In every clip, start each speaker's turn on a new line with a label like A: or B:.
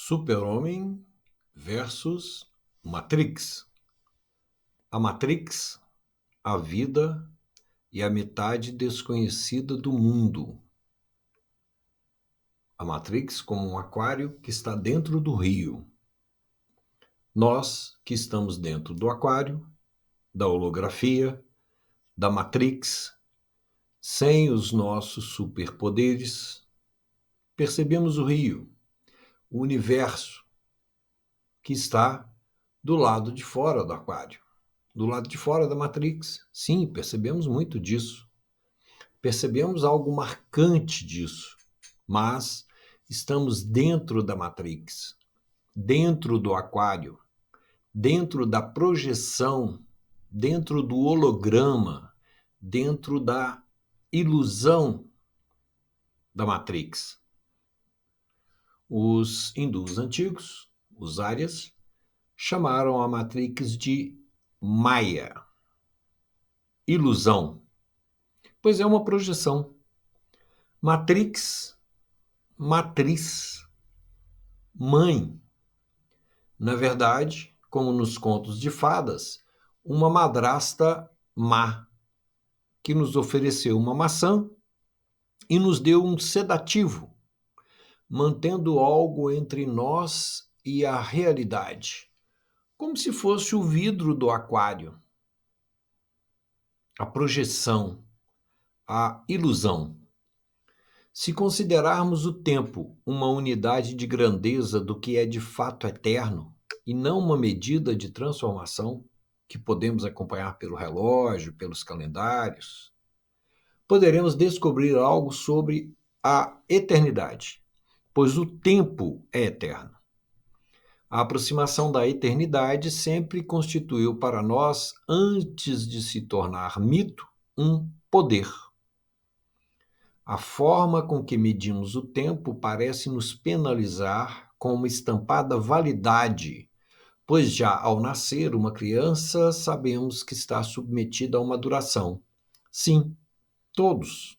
A: Super-Homem versus Matrix. A Matrix, a vida e a metade desconhecida do mundo. A Matrix como um aquário que está dentro do rio. Nós que estamos dentro do aquário, da holografia, da Matrix, sem os nossos superpoderes, percebemos o rio, o universo que está do lado de fora do aquário, do lado de fora da Matrix. Sim, percebemos muito disso. Percebemos algo marcante disso, mas estamos dentro da Matrix, dentro do aquário, dentro da projeção, dentro do holograma, dentro da ilusão da Matrix. Os hindus antigos, os Aryas, chamaram a Matrix de Maya, ilusão, pois é uma projeção. Matrix, matriz, mãe. Na verdade, como nos contos de fadas, uma madrasta má, que nos ofereceu uma maçã e nos deu um sedativo, mantendo algo entre nós e a realidade, como se fosse o vidro do aquário, a projeção, a ilusão. Se considerarmos o tempo uma unidade de grandeza do que é de fato eterno e não uma medida de transformação que podemos acompanhar pelo relógio, pelos calendários, poderemos descobrir algo sobre a eternidade, pois o tempo é eterno. A aproximação da eternidade sempre constituiu para nós, antes de se tornar mito, um poder. A forma com que medimos o tempo parece nos penalizar com uma estampada validade, pois já ao nascer uma criança sabemos que está submetida a uma duração. Sim, todos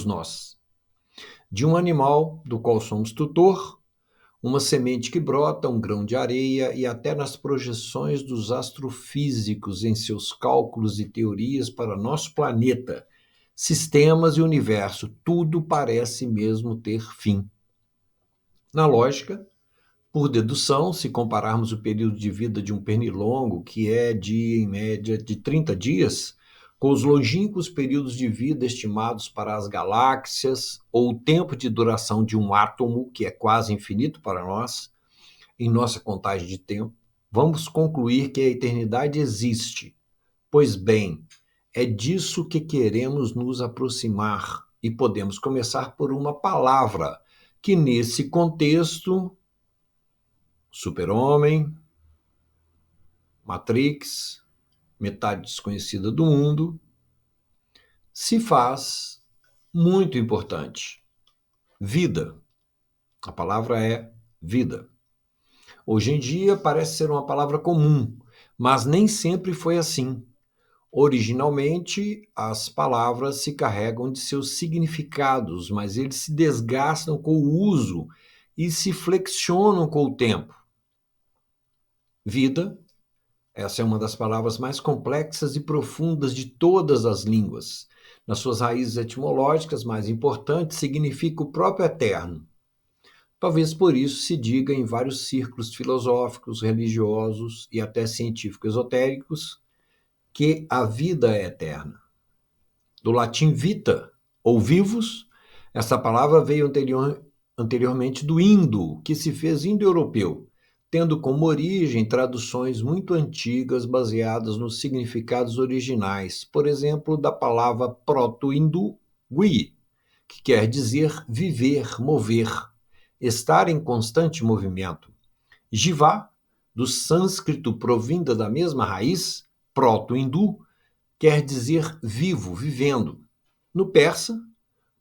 A: nós. De um animal do qual somos tutor, uma semente que brota, um grão de areia e até nas projeções dos astrofísicos em seus cálculos e teorias para nosso planeta, sistemas e universo, tudo parece mesmo ter fim. Na lógica, por dedução, se compararmos o período de vida de um pernilongo, que é em média de 30 dias, com os longínquos períodos de vida estimados para as galáxias, ou o tempo de duração de um átomo, que é quase infinito para nós, em nossa contagem de tempo, vamos concluir que a eternidade existe. Pois bem, é disso que queremos nos aproximar e podemos começar por uma palavra que, nesse contexto, Super-Homem, Matrix, metade desconhecida do mundo, se faz muito importante. Vida. A palavra é vida. Hoje em dia parece ser uma palavra comum, mas nem sempre foi assim. Originalmente, as palavras se carregam de seus significados, mas eles se desgastam com o uso e se flexionam com o tempo. Vida, essa é uma das palavras mais complexas e profundas de todas as línguas. Nas suas raízes etimológicas mais importantes, significa o próprio eterno. Talvez por isso se diga em vários círculos filosóficos, religiosos e até científicos esotéricos que a vida é eterna. Do latim vita, ou vivos, essa palavra veio anteriormente do indo, que se fez indo-europeu, tendo como origem traduções muito antigas baseadas nos significados originais, por exemplo, da palavra proto-hindu gui, que quer dizer viver, mover, estar em constante movimento. Jiva, do sânscrito provinda da mesma raiz, proto-hindu, quer dizer vivo, vivendo. No persa,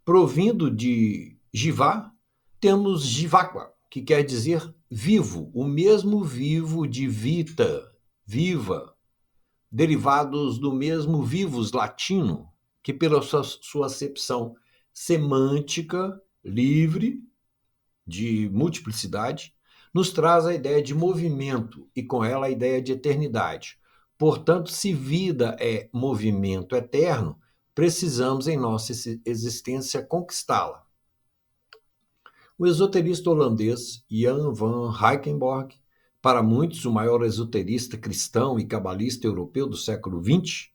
A: provindo de Jiva, temos Jivakva, que quer dizer vivo, o mesmo vivo de vita, viva, derivados do mesmo vivus latino, que pela sua acepção semântica, livre, de multiplicidade, nos traz a ideia de movimento e, com ela, a ideia de eternidade. Portanto, se vida é movimento eterno, precisamos, em nossa existência, conquistá-la. O esoterista holandês Jan van Heikenborg, para muitos o maior esoterista cristão e cabalista europeu do século XX,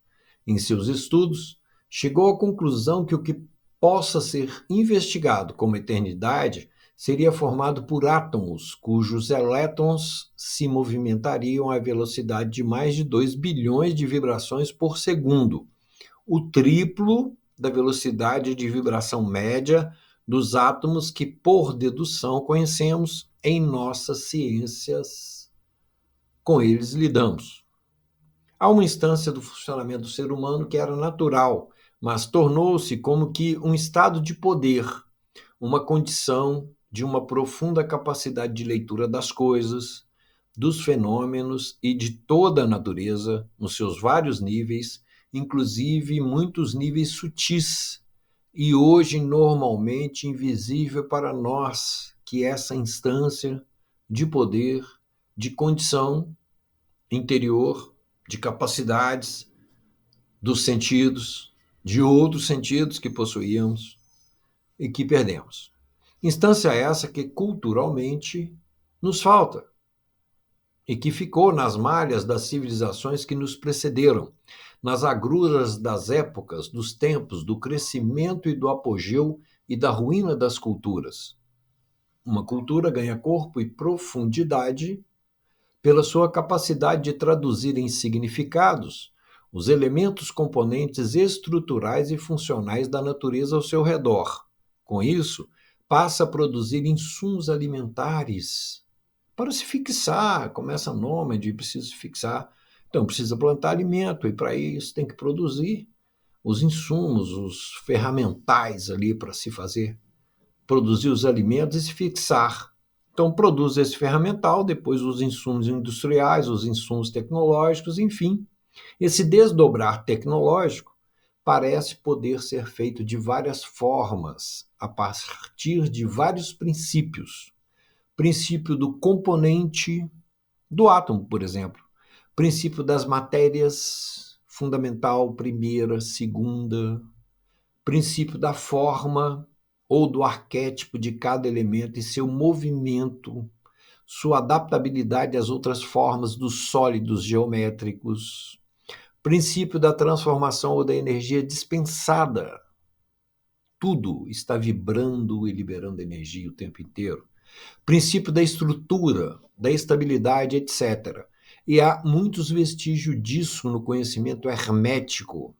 A: em seus estudos, chegou à conclusão que o que possa ser investigado como eternidade seria formado por átomos cujos elétrons se movimentariam à velocidade de mais de 2 bilhões de vibrações por segundo, o triplo da velocidade de vibração média dos átomos que, por dedução, conhecemos em nossas ciências, com eles lidamos. Há uma instância do funcionamento do ser humano que era natural, mas tornou-se como que um estado de poder, uma condição de uma profunda capacidade de leitura das coisas, dos fenômenos e de toda a natureza, nos seus vários níveis, inclusive muitos níveis sutis, e hoje normalmente invisível para nós, que essa instância de poder, de condição interior, de capacidades, dos sentidos, de outros sentidos que possuíamos e que perdemos. Instância essa que culturalmente nos falta e que ficou nas malhas das civilizações que nos precederam, nas agruras das épocas, dos tempos, do crescimento e do apogeu e da ruína das culturas. Uma cultura ganha corpo e profundidade pela sua capacidade de traduzir em significados os elementos componentes estruturais e funcionais da natureza ao seu redor. Com isso, passa a produzir insumos alimentares para se fixar, começa nômade, precisa se fixar. Então, precisa plantar alimento, e para isso tem que produzir os insumos, os ferramentais ali para se fazer, produzir os alimentos e se fixar. Então, produz esse ferramental, depois os insumos industriais, os insumos tecnológicos, enfim. Esse desdobrar tecnológico parece poder ser feito de várias formas, a partir de vários princípios. Princípio do componente do átomo, por exemplo. Princípio das matérias, fundamental, primeira, segunda. Princípio da forma ou do arquétipo de cada elemento e seu movimento, sua adaptabilidade às outras formas dos sólidos geométricos. Princípio da transformação ou da energia dispensada. Tudo está vibrando e liberando energia o tempo inteiro. Princípio da estrutura, da estabilidade, etc. E há muitos vestígios disso no conhecimento hermético.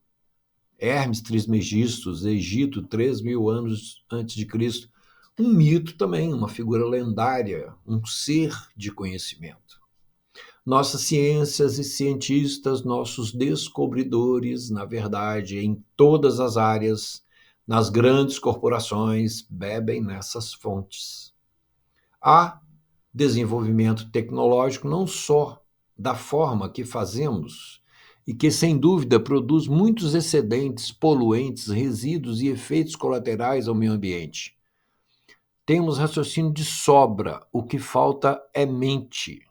A: Hermes Trismegistus, Egito, 3.000 anos antes de Cristo. Um mito também, uma figura lendária, um ser de conhecimento. Nossas ciências e cientistas, nossos descobridores, na verdade, em todas as áreas, nas grandes corporações, bebem nessas fontes. Há desenvolvimento tecnológico não só da forma que fazemos e que, sem dúvida, produz muitos excedentes, poluentes, resíduos e efeitos colaterais ao meio ambiente. Temos raciocínio de sobra, o que falta é mente.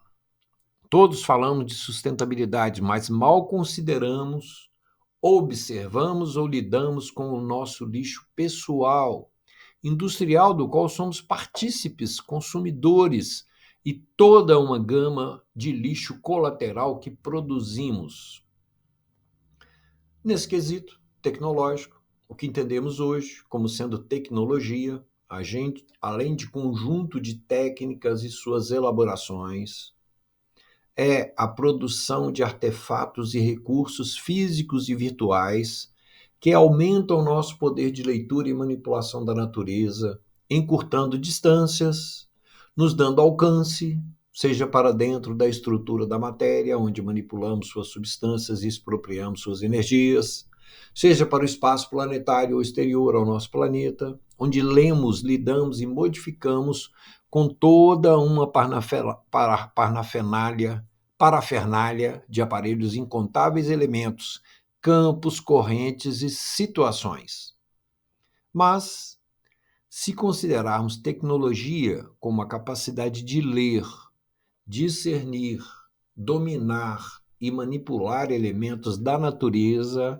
A: Todos falamos de sustentabilidade, mas mal consideramos, observamos ou lidamos com o nosso lixo pessoal, industrial, do qual somos partícipes, consumidores, e toda uma gama de lixo colateral que produzimos. Nesse quesito tecnológico, o que entendemos hoje como sendo tecnologia, além de conjunto de técnicas e suas elaborações, é a produção de artefatos e recursos físicos e virtuais que aumentam o nosso poder de leitura e manipulação da natureza, encurtando distâncias, nos dando alcance, seja para dentro da estrutura da matéria, onde manipulamos suas substâncias e expropriamos suas energias, seja para o espaço planetário ou exterior ao nosso planeta, onde lemos, lidamos e modificamos com toda uma parafernália de aparelhos incontáveis elementos, campos, correntes e situações. Mas, Se considerarmos tecnologia como a capacidade de ler, discernir, dominar e manipular elementos da natureza,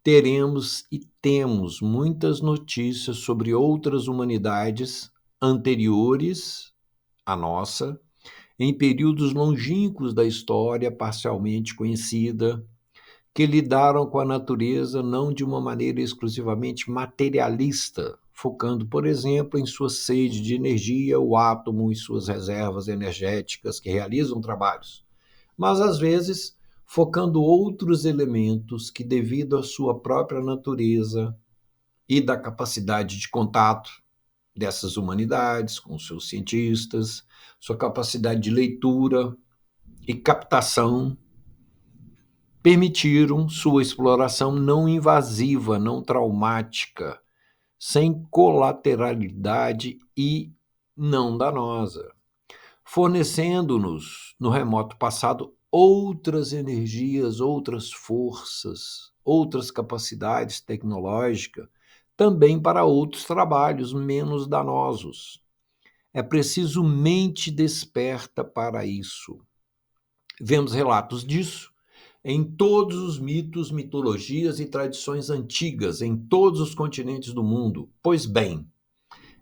A: teremos e temos muitas notícias sobre outras humanidades anteriores à nossa, em períodos longínquos da história parcialmente conhecida, que lidaram com a natureza não de uma maneira exclusivamente materialista, focando, por exemplo, em sua sede de energia, o átomo e suas reservas energéticas que realizam trabalhos, mas às vezes focando outros elementos que, devido à sua própria natureza e da capacidade de contato dessas humanidades com seus cientistas, sua capacidade de leitura e captação, permitiram sua exploração não invasiva, não traumática, sem colateralidade e não danosa, fornecendo-nos, no remoto passado, outras energias, outras forças, outras capacidades tecnológicas, também para outros trabalhos menos danosos. É preciso mente desperta para isso. Vemos relatos disso em todos os mitos, mitologias e tradições antigas, em todos os continentes do mundo. Pois bem,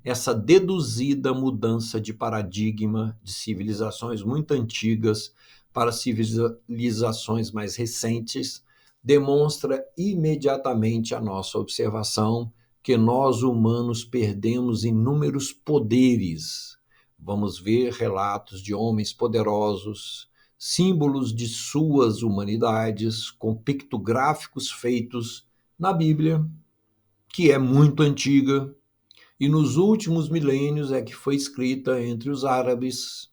A: essa deduzida mudança de paradigma de civilizações muito antigas para civilizações mais recentes demonstra imediatamente a nossa observação que nós humanos perdemos inúmeros poderes. Vamos ver relatos de homens poderosos, símbolos de suas humanidades, com pictográficos feitos na Bíblia, que é muito antiga, e nos últimos milênios é que foi escrita entre os árabes,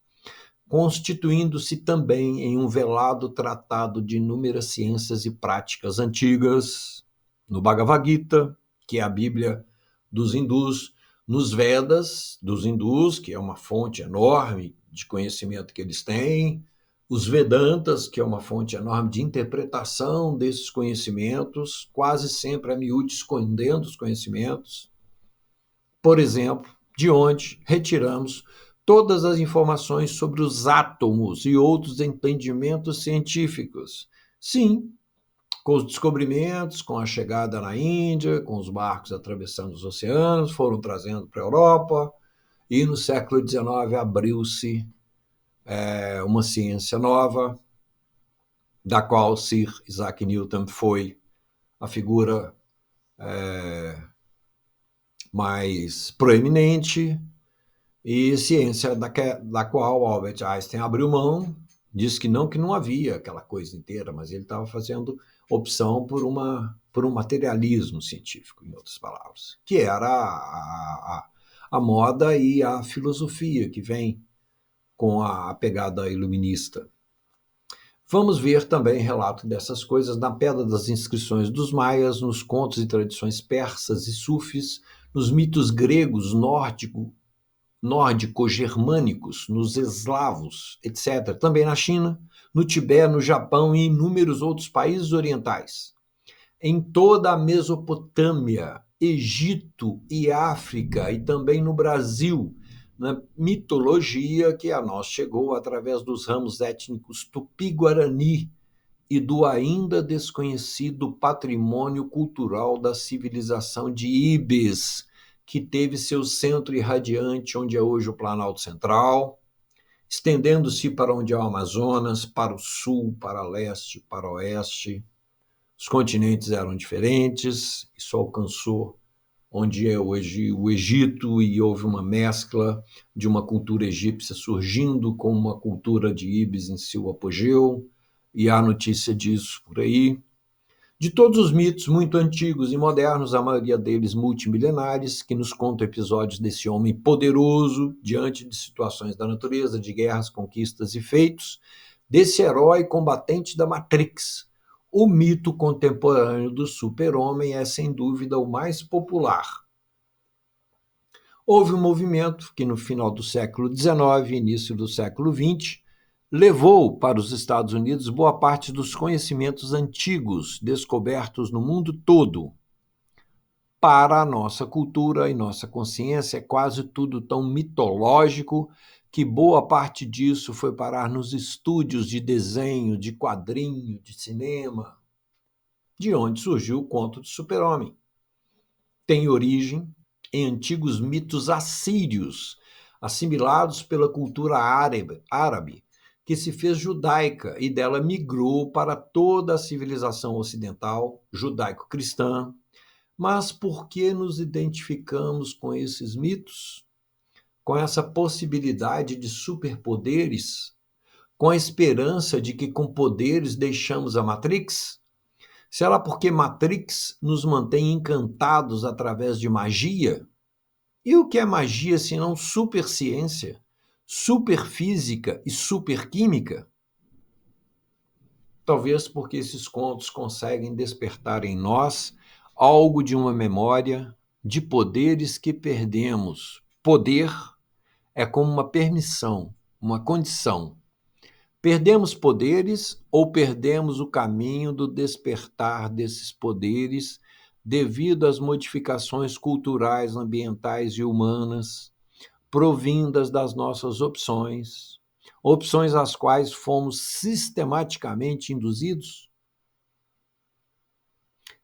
A: constituindo-se também em um velado tratado de inúmeras ciências e práticas antigas, no Bhagavad Gita, que é a Bíblia dos hindus, nos Vedas dos hindus, que é uma fonte enorme de conhecimento que eles têm, os Vedantas, que é uma fonte enorme de interpretação desses conhecimentos, quase sempre a miúde escondendo os conhecimentos, por exemplo, de onde retiramos todas as informações sobre os átomos e outros entendimentos científicos. Sim, com os descobrimentos, com a chegada na Índia, com os barcos atravessando os oceanos, foram trazendo para a Europa, e no século XIX abriu-se uma ciência nova, da qual Sir Isaac Newton foi a figura mais proeminente, e ciência da qual Albert Einstein abriu mão, disse que não havia aquela coisa inteira, mas ele estava fazendo opção por um materialismo científico, em outras palavras, que era a moda e a filosofia que vem com a pegada iluminista. Vamos ver também relato dessas coisas na pedra das inscrições dos maias, nos contos e tradições persas e sufis, nos mitos gregos, nórdico-germânicos, nos eslavos, etc. Também na China, no Tibete, no Japão e em inúmeros outros países orientais. Em toda a Mesopotâmia, Egito e África, e também no Brasil, na mitologia que a nós chegou através dos ramos étnicos Tupi-Guarani e do ainda desconhecido patrimônio cultural da civilização de Ibis, que teve seu centro irradiante onde é hoje o Planalto Central, estendendo-se para onde é o Amazonas, para o sul, para leste, para oeste. Os continentes eram diferentes, isso alcançou onde é hoje o Egito, e houve uma mescla de uma cultura egípcia surgindo com uma cultura de Ibis em seu apogeu, e há notícia disso por aí. De todos os mitos muito antigos e modernos, a maioria deles multimilenares, que nos contam episódios desse homem poderoso diante de situações da natureza, de guerras, conquistas e feitos, desse herói combatente da Matrix. O mito contemporâneo do super-homem é, sem dúvida, o mais popular. Houve um movimento que, no final do século XIX e início do século XX, levou para os Estados Unidos boa parte dos conhecimentos antigos descobertos no mundo todo. para a nossa cultura e nossa consciência, é quase tudo tão mitológico que boa parte disso foi parar nos estúdios de desenho, de quadrinho, de cinema, de onde surgiu o conto de Super-Homem. Tem origem em antigos mitos assírios, assimilados pela cultura árabe, que se fez judaica e dela migrou para toda a civilização ocidental, judaico-cristã. Mas por que nos identificamos com esses mitos? Com essa possibilidade de superpoderes? Com a esperança de que com poderes deixamos a Matrix? Será porque Matrix nos mantém encantados através de magia? E o que é magia senão superciência, superfísica e superquímica? Talvez porque esses contos conseguem despertar em nós algo de uma memória de poderes que perdemos. Poder é como uma permissão, uma condição. Perdemos poderes ou perdemos o caminho do despertar desses poderes devido às modificações culturais, ambientais e humanas provindas das nossas opções, opções às quais fomos sistematicamente induzidos?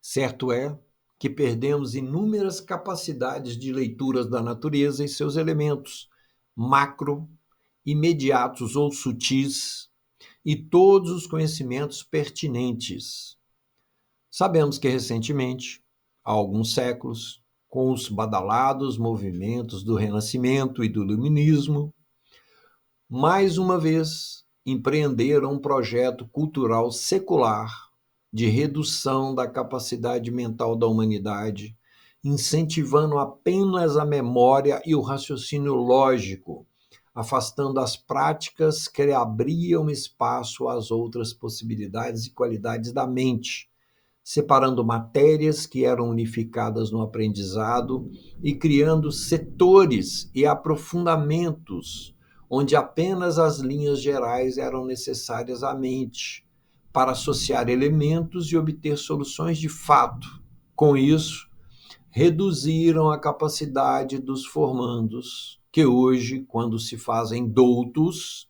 A: Certo é que perdemos inúmeras capacidades de leituras da natureza e seus elementos, macro, imediatos ou sutis, e todos os conhecimentos pertinentes. Sabemos que recentemente, há alguns séculos, com os badalados movimentos do Renascimento e do Iluminismo, mais uma vez empreenderam um projeto cultural secular de redução da capacidade mental da humanidade, incentivando apenas a memória e o raciocínio lógico, afastando as práticas que abriam espaço às outras possibilidades e qualidades da mente, separando matérias que eram unificadas no aprendizado e criando setores e aprofundamentos onde apenas as linhas gerais eram necessárias à mente para associar elementos e obter soluções de fato. Com isso, reduziram a capacidade dos formandos, que hoje, quando se fazem doutos,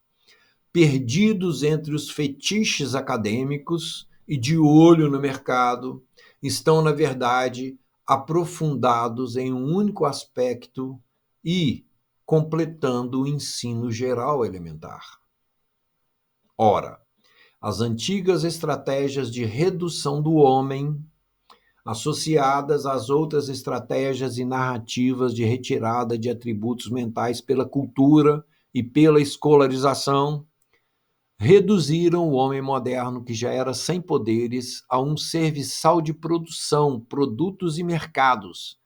A: perdidos entre os fetiches acadêmicos e de olho no mercado, estão, na verdade, aprofundados em um único aspecto e completando o ensino geral elementar. Ora, as antigas estratégias de redução do homem, associadas às outras estratégias e narrativas de retirada de atributos mentais pela cultura e pela escolarização, reduziram o homem moderno, que já era sem poderes, a um serviçal de produção, produtos e mercados,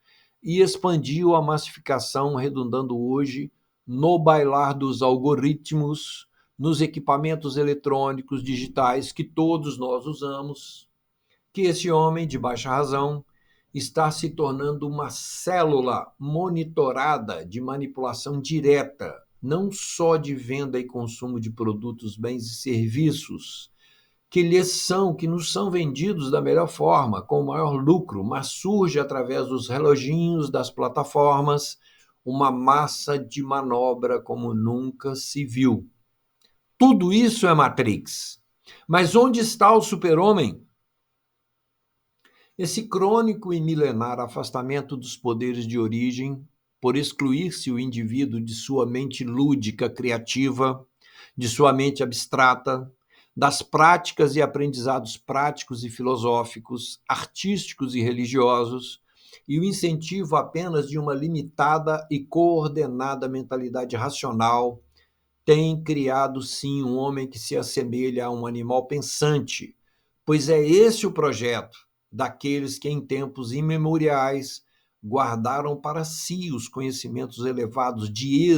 A: e expandiu a massificação, redundando hoje no bailar dos algoritmos, nos equipamentos eletrônicos digitais que todos nós usamos, que esse homem de baixa razão está se tornando uma célula monitorada de manipulação direta, não só de venda e consumo de produtos, bens e serviços, que nos são vendidos da melhor forma, com o maior lucro, mas surge através dos reloginhos das plataformas uma massa de manobra como nunca se viu. Tudo isso é Matrix. Mas onde está o super-homem? Esse crônico e milenar afastamento dos poderes de origem, por excluir-se o indivíduo de sua mente lúdica, criativa, de sua mente abstrata, das práticas e aprendizados práticos e filosóficos, artísticos e religiosos, e o incentivo apenas de uma limitada e coordenada mentalidade racional, tem criado sim um homem que se assemelha a um animal pensante, pois é esse o projeto daqueles que em tempos imemoriais guardaram para si os conhecimentos elevados de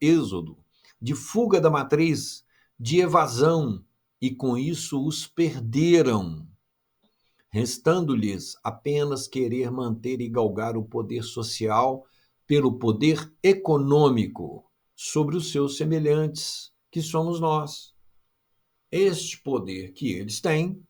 A: êxodo, de fuga da matriz, de evasão, e com isso os perderam, restando-lhes apenas querer manter e galgar o poder social pelo poder econômico sobre os seus semelhantes, que somos nós. Este poder que eles têm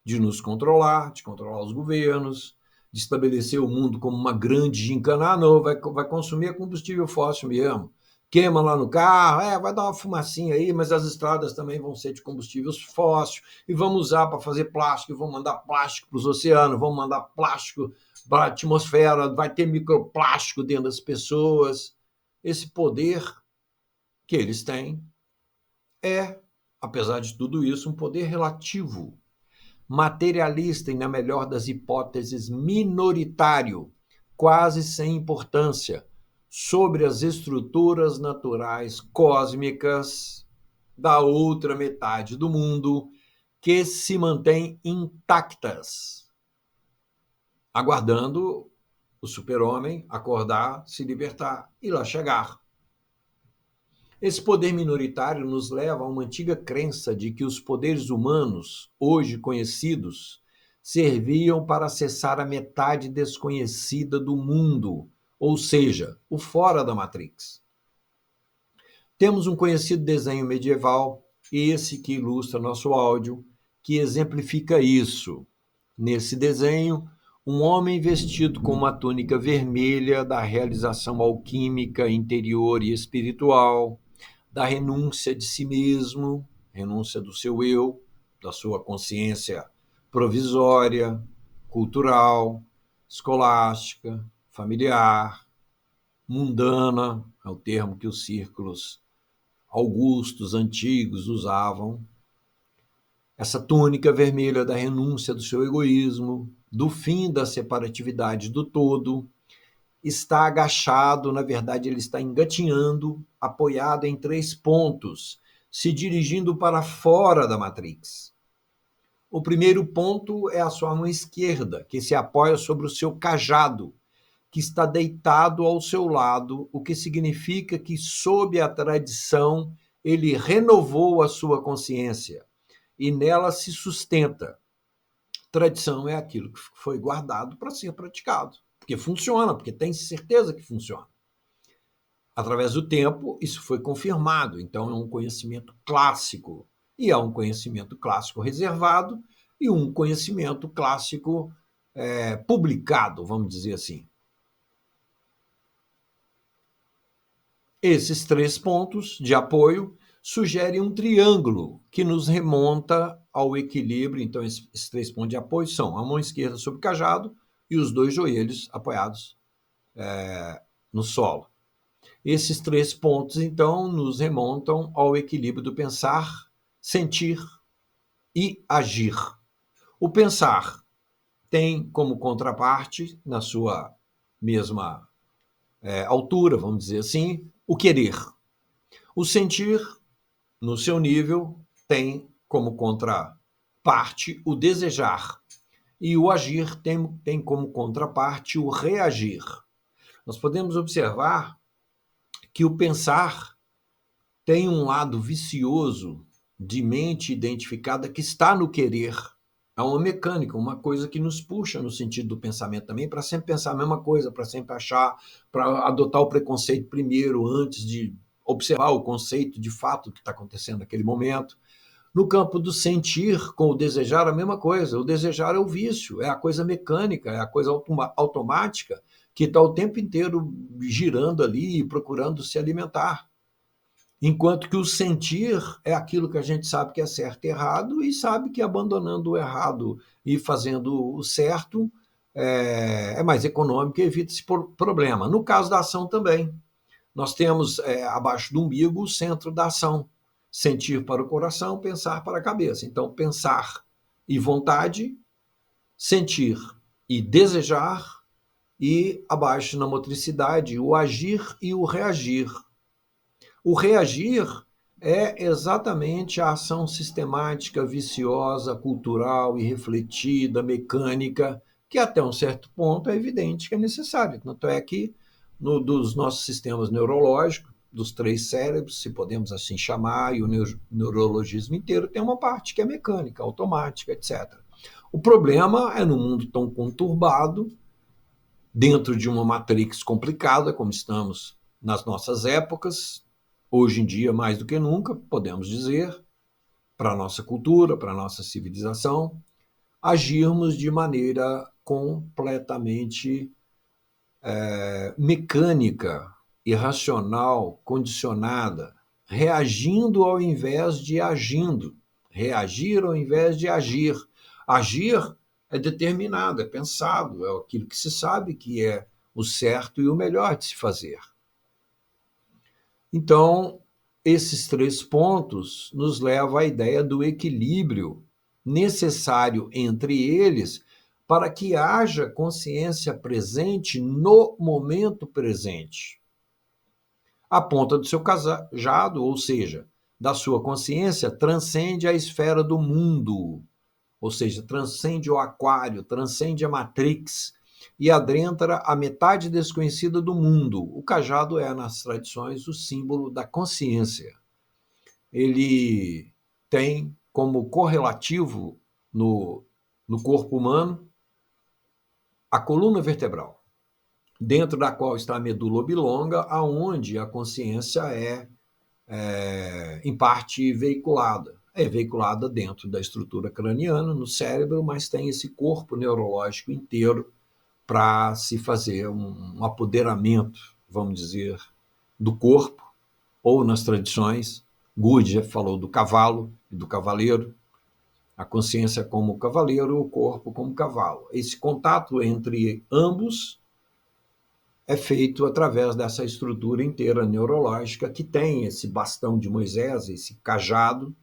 A: de nos controlar, de controlar os governos, de estabelecer o mundo como uma grande gincana. Ah, não, vai consumir combustível fóssil mesmo. Queima lá no carro, vai dar uma fumacinha aí, mas as estradas também vão ser de combustíveis fósseis, e vamos usar para fazer plástico, e vamos mandar plástico para os oceanos, vamos mandar plástico para a atmosfera, vai ter microplástico dentro das pessoas. Esse poder que eles têm é, apesar de tudo isso, um poder relativo, materialista e, na melhor das hipóteses, minoritário, quase sem importância, sobre as estruturas naturais cósmicas da outra metade do mundo, que se mantêm intactas, aguardando o super-homem acordar, se libertar e lá chegar. Esse poder minoritário nos leva a uma antiga crença de que os poderes humanos, hoje conhecidos, serviam para acessar a metade desconhecida do mundo, ou seja, o fora da Matrix. Temos um conhecido desenho medieval, esse que ilustra nosso áudio, que exemplifica isso. Nesse desenho, um homem vestido com uma túnica vermelha da realização alquímica interior e espiritual, da renúncia de si mesmo, renúncia do seu eu, da sua consciência provisória, cultural, escolástica, familiar, mundana, é o termo que os círculos augustos, antigos usavam. Essa túnica vermelha da renúncia do seu egoísmo, do fim da separatividade do todo, está agachado, na verdade ele está engatinhando, apoiado em 3 pontos, se dirigindo para fora da Matrix. O primeiro ponto é a sua mão esquerda, que se apoia sobre o seu cajado, que está deitado ao seu lado, o que significa que, sob a tradição, ele renovou a sua consciência e nela se sustenta. Tradição é aquilo que foi guardado para ser praticado, porque funciona, porque tem certeza que funciona. Através do tempo, isso foi confirmado, então é um conhecimento clássico, e é um conhecimento clássico reservado e um conhecimento clássico publicado, vamos dizer assim. Esses 3 pontos de apoio sugerem um triângulo que nos remonta ao equilíbrio. Então, esses 3 pontos de apoio são a mão esquerda sobre o cajado e os 2 joelhos apoiados no solo. Esses 3 pontos, então, nos remontam ao equilíbrio do pensar, sentir e agir. O pensar tem como contraparte, na sua mesma altura, vamos dizer assim, o querer. O sentir, no seu nível, tem como contraparte o desejar. E o agir tem como contraparte o reagir. Nós podemos observar que o pensar tem um lado vicioso de mente identificada que está no querer. É uma mecânica, uma coisa que nos puxa no sentido do pensamento também, para sempre pensar a mesma coisa, para sempre achar, para adotar o preconceito primeiro, antes de observar o conceito de fato que está acontecendo naquele momento. No campo do sentir, com o desejar, a mesma coisa. O desejar é o vício, é a coisa mecânica, é a coisa automática, que está o tempo inteiro girando ali e procurando se alimentar. Enquanto que o sentir é aquilo que a gente sabe que é certo e errado, e sabe que abandonando o errado e fazendo o certo é mais econômico e evita esse problema. No caso da ação também, nós temos abaixo do umbigo o centro da ação. Sentir para o coração, pensar para a cabeça. Então, pensar e vontade, sentir e desejar, e abaixo na motricidade, o agir e o reagir. O reagir é exatamente a ação sistemática, viciosa, cultural e refletida, mecânica, que até um certo ponto é evidente que é necessária. Tanto é que dos nossos sistemas neurológicos, dos 3 cérebros, se podemos assim chamar, e o neurologismo inteiro tem uma parte que é mecânica, automática, etc. O problema é no mundo tão conturbado, dentro de uma matrix complicada, como estamos nas nossas épocas, hoje em dia mais do que nunca, podemos dizer, para a nossa cultura, para a nossa civilização, agirmos de maneira completamente mecânica, irracional, condicionada, reagindo ao invés de agindo, reagir ao invés de agir. Agir é determinado, é pensado, é aquilo que se sabe que é o certo e o melhor de se fazer. Então, esses 3 pontos nos levam à ideia do equilíbrio necessário entre eles para que haja consciência presente no momento presente. A ponta do seu cajado, ou seja, da sua consciência, transcende a esfera do mundo, ou seja, transcende o aquário, transcende a matrix e adentra a metade desconhecida do mundo. O cajado é, nas tradições, o símbolo da consciência. Ele tem como correlativo no corpo humano a coluna vertebral, dentro da qual está a medula oblonga, aonde a consciência é em parte veiculada. É veiculada dentro da estrutura craniana, no cérebro, mas tem esse corpo neurológico inteiro para se fazer um apoderamento, vamos dizer, do corpo, ou nas tradições, Gurdjieff falou do cavalo e do cavaleiro, a consciência como cavaleiro, o corpo como cavalo. Esse contato entre ambos é feito através dessa estrutura inteira neurológica que tem esse bastão de Moisés, esse cajado,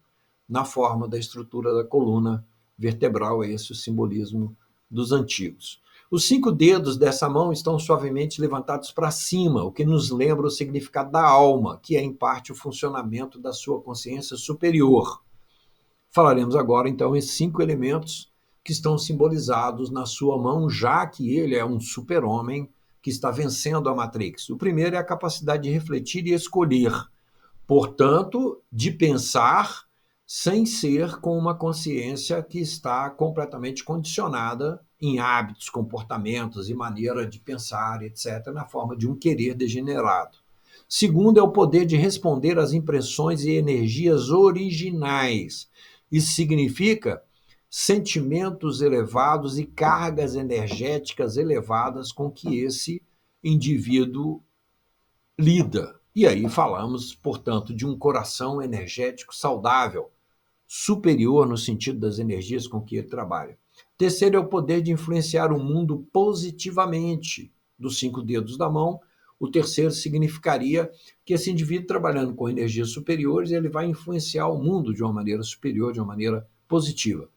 A: na forma da estrutura da coluna vertebral, esse é o simbolismo dos antigos. Os 5 dedos dessa mão estão suavemente levantados para cima, o que nos lembra o significado da alma, que é, em parte, o funcionamento da sua consciência superior. Falaremos agora, então, esses 5 elementos que estão simbolizados na sua mão, já que ele é um super-homem que está vencendo a Matrix. O primeiro é a capacidade de refletir e escolher, portanto, de pensar sem ser com uma consciência que está completamente condicionada em hábitos, comportamentos e maneira de pensar, etc., na forma de um querer degenerado. Segundo, é o poder de responder às impressões e energias originais. Isso significa sentimentos elevados e cargas energéticas elevadas com que esse indivíduo lida. E aí falamos, portanto, de um coração energético saudável, superior no sentido das energias com que ele trabalha. Terceiro é o poder de influenciar o mundo positivamente, dos 5 dedos da mão. O terceiro significaria que esse indivíduo, trabalhando com energias superiores, ele vai influenciar o mundo de uma maneira superior, de uma maneira positiva.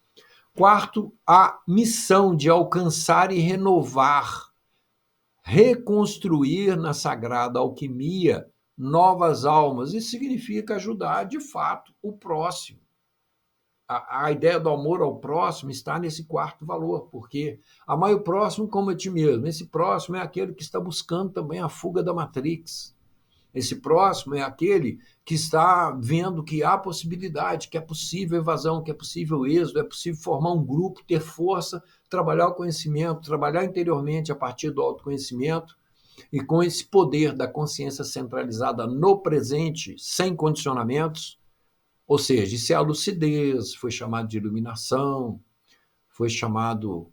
A: Quarto, a missão de alcançar e renovar, reconstruir na sagrada alquimia novas almas. Isso significa ajudar, de fato, o próximo. A ideia do amor ao próximo está nesse quarto valor, porque amar o próximo como a ti mesmo. Esse próximo é aquele que está buscando também a fuga da Matrix. Esse próximo é aquele que está vendo que há possibilidade, que é possível evasão, que é possível êxodo, é possível formar um grupo, ter força, trabalhar o conhecimento, trabalhar interiormente a partir do autoconhecimento e com esse poder da consciência centralizada no presente, sem condicionamentos, ou seja, isso é a lucidez, foi chamado de iluminação, foi chamado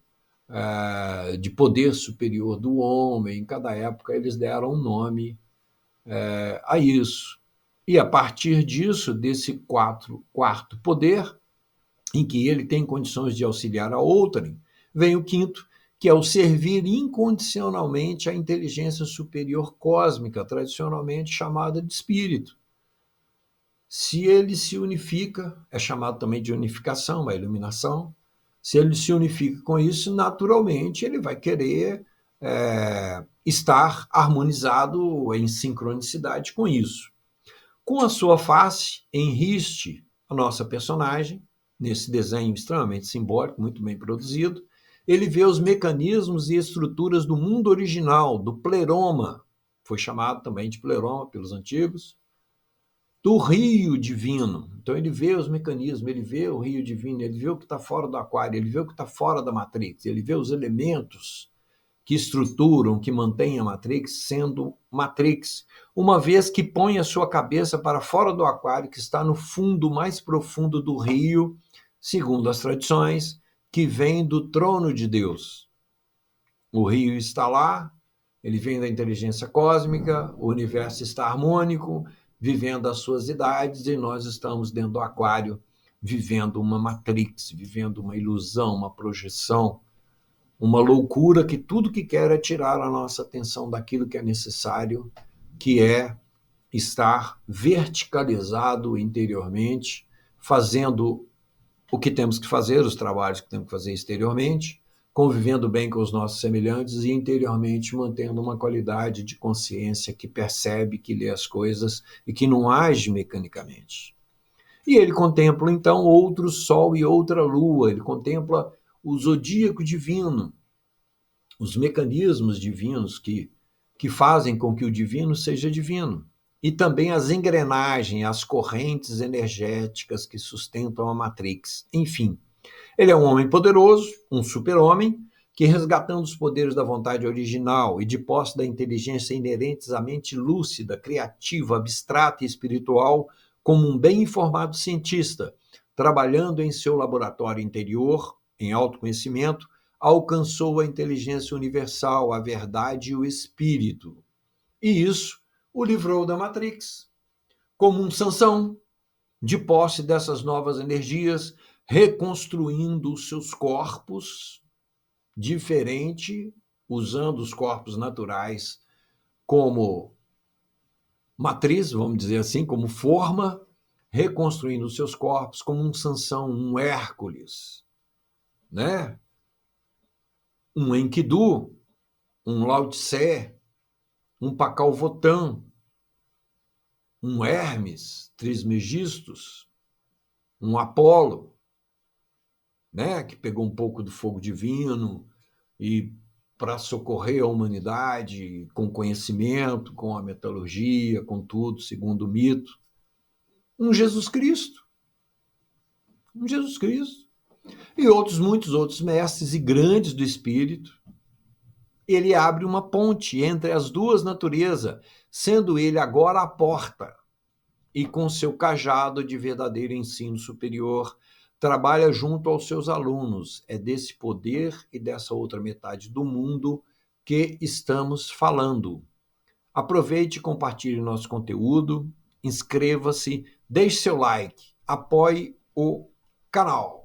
A: de poder superior do homem. Em cada época eles deram um nome a isso. E a partir disso, desse quarto poder, em que ele tem condições de auxiliar a outrem, vem o quinto, que é o servir incondicionalmente à inteligência superior cósmica, tradicionalmente chamada de espírito. Se ele se unifica, é chamado também de unificação, a iluminação. Se ele se unifica com isso, naturalmente ele vai querer estar harmonizado em sincronicidade com isso. Com a sua face em riste, a nossa personagem, nesse desenho extremamente simbólico, muito bem produzido, ele vê os mecanismos e estruturas do mundo original, do pleroma, foi chamado também de pleroma pelos antigos, do rio divino. Então ele vê os mecanismos, ele vê o rio divino, ele vê o que está fora do aquário, ele vê o que está fora da Matrix, ele vê os elementos que estruturam, que mantêm a Matrix sendo Matrix, uma vez que põe a sua cabeça para fora do aquário, que está no fundo mais profundo do rio, segundo as tradições, que vem do trono de Deus. O rio está lá, ele vem da inteligência cósmica, o universo está harmônico, vivendo as suas idades, e nós estamos dentro do aquário, vivendo uma matrix, vivendo uma ilusão, uma projeção, uma loucura que tudo que quer é tirar a nossa atenção daquilo que é necessário, que é estar verticalizado interiormente, fazendo o que temos que fazer, os trabalhos que temos que fazer exteriormente, convivendo bem com os nossos semelhantes e interiormente mantendo uma qualidade de consciência que percebe, que lê as coisas e que não age mecanicamente. E ele contempla, então, outro sol e outra lua, ele contempla o zodíaco divino, os mecanismos divinos que fazem com que o divino seja divino. E também as engrenagens, as correntes energéticas que sustentam a Matrix. Enfim, ele é um homem poderoso, um super-homem, que resgatando os poderes da vontade original e de posse da inteligência inerentes à mente lúcida, criativa, abstrata e espiritual, como um bem informado cientista, trabalhando em seu laboratório interior, em autoconhecimento, alcançou a inteligência universal, a verdade e o espírito. E isso o livrou da Matrix. Como um Sansão, de posse dessas novas energias, reconstruindo os seus corpos diferente, usando os corpos naturais como matriz, vamos dizer assim, como forma, reconstruindo os seus corpos como um Sansão, um Hércules, né? Um Enkidu, um Lao Tse, um Pakal Votan, um Hermes Trismegistus, um Apolo, né, que pegou um pouco do fogo divino e para socorrer a humanidade com conhecimento, com a metalurgia, com tudo, segundo o mito. Um Jesus Cristo. Um Jesus Cristo. E outros, muitos outros mestres e grandes do espírito. Ele abre uma ponte entre as duas naturezas, sendo ele agora a porta. E com seu cajado de verdadeiro ensino superior, trabalha junto aos seus alunos. É desse poder e dessa outra metade do mundo que estamos falando. Aproveite e compartilhe nosso conteúdo, inscreva-se, deixe seu like, apoie o canal.